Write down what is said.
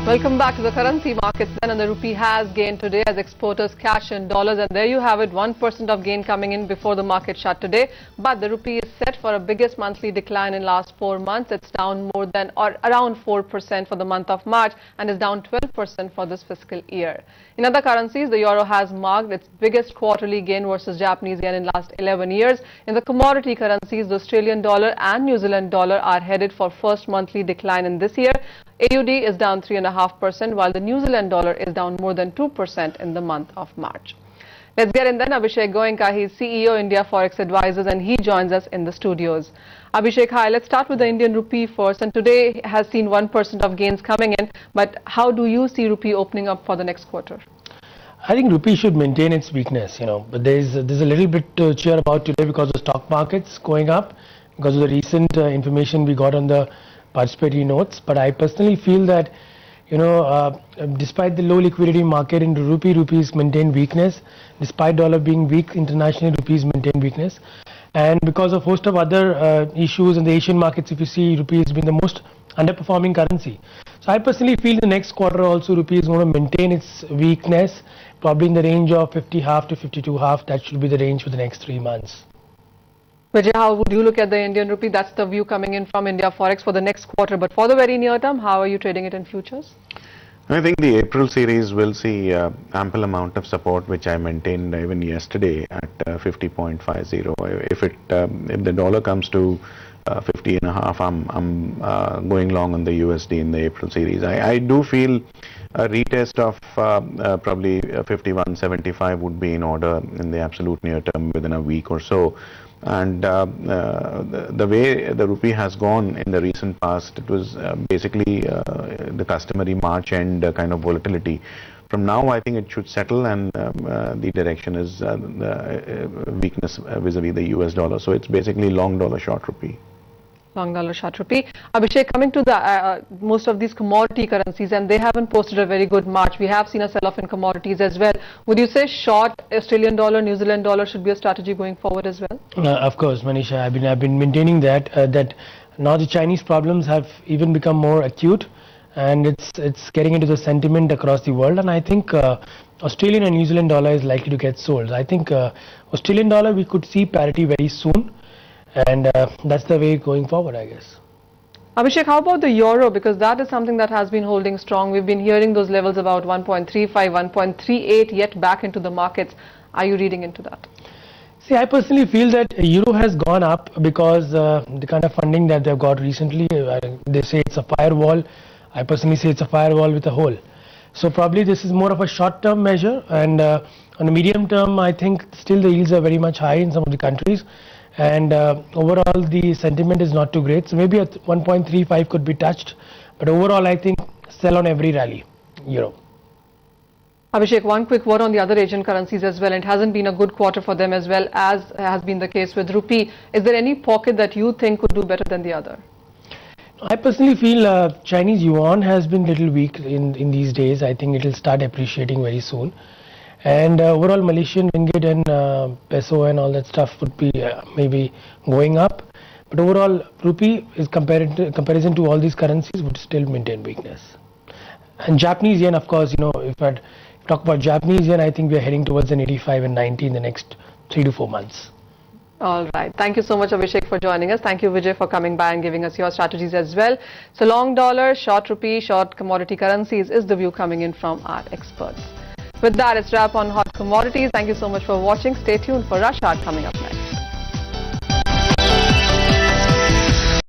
Welcome back to the currency markets then, and the rupee has gained today as exporters cash in dollars, and there you have it, 1% of gain coming in before the market shut today. But the rupee is set for a biggest monthly decline in last 4 months. It's down more than or around 4% for the month of March and is down 12% for this fiscal year. In other currencies, the euro has marked its biggest quarterly gain versus Japanese yen in last 11 years. In the commodity currencies, the Australian dollar and New Zealand dollar are headed for first monthly decline in this year. AUD is down 3.5%, while the New Zealand dollar is down more than 2% in the month of March. Let's get in then. Abhishek Goenka, he's CEO India Forex Advisors, and he joins us in the studios. Abhishek, hi. Let's start with the Indian rupee first. And today has seen 1% of gains coming in. But how do you see rupee opening up for the next quarter? I think rupee should maintain its weakness, but there's a little bit to cheer about today because of stock markets going up, because of the recent information we got on the participatory notes. But I personally feel that, despite the low liquidity market in rupees maintain weakness. Despite dollar being weak, internationally rupees maintain weakness. And because of host of other issues in the Asian markets, if you see, rupee has been the most underperforming currency. So I personally feel the next quarter also rupee is going to maintain its weakness, probably in the range of 50.5 to 52.5. That should be the range for the next 3 months. Vijay, how would you look at the Indian rupee? That's the view coming in from India Forex for the next quarter. But for the very near term, how are you trading it in futures? I think the April series will see ample amount of support, which I maintained even yesterday at 50.50. If the dollar comes to 50.5, I'm going long on the USD in the April series. I do feel a retest of probably 51.75 would be in order in the absolute near term within a week or so. And the way the rupee has gone in the recent past, it was basically the customary March end kind of volatility. From now, I think it should settle, and the direction is weakness vis-a-vis the US dollar. So it's basically long dollar, short rupee. Long dollar, short rupee. Abhishek, coming to the most of these commodity currencies, and they haven't posted a very good March. We have seen a sell-off in commodities as well. Would you say short Australian dollar, New Zealand dollar should be a strategy going forward as well? Of course, Manisha. I've been maintaining that that now the Chinese problems have even become more acute, and it's getting into the sentiment across the world. And I think Australian and New Zealand dollar is likely to get sold. I think Australian dollar we could see parity very soon. And that's the way going forward, I guess. Abhishek, how about the euro? Because that is something that has been holding strong. We've been hearing those levels about 1.35, 1.38 yet back into the markets. Are you reading into that? See, I personally feel that euro has gone up because the kind of funding that they've got recently, they say it's a firewall. I personally say it's a firewall with a hole. So probably this is more of a short-term measure. And on a medium term, I think still the yields are very much high in some of the countries. And overall the sentiment is not too great, so maybe at 1.35 could be touched, but overall I think sell on every rally, euro. Abhishek, one quick word on the other Asian currencies as well. It hasn't been a good quarter for them as well as has been the case with rupee. Is there any pocket that you think could do better than the other? I personally feel Chinese yuan has been little weak in these days. I think it will start appreciating very soon. And overall Malaysian ringgit and peso and all that stuff would be maybe going up. But overall rupee is comparison to all these currencies would still maintain weakness. And Japanese yen, of course, if I talk about Japanese yen, I think we are heading towards an 85 and 90 in the next 3 to 4 months. All right. Thank you so much, Abhishek, for joining us. Thank you, Vijay, for coming by and giving us your strategies as well. So long dollar, short rupee, short commodity currencies is the view coming in from our experts. With that, it's wrap on hot commodities. Thank you so much for watching. Stay tuned for Rush Hour coming up next.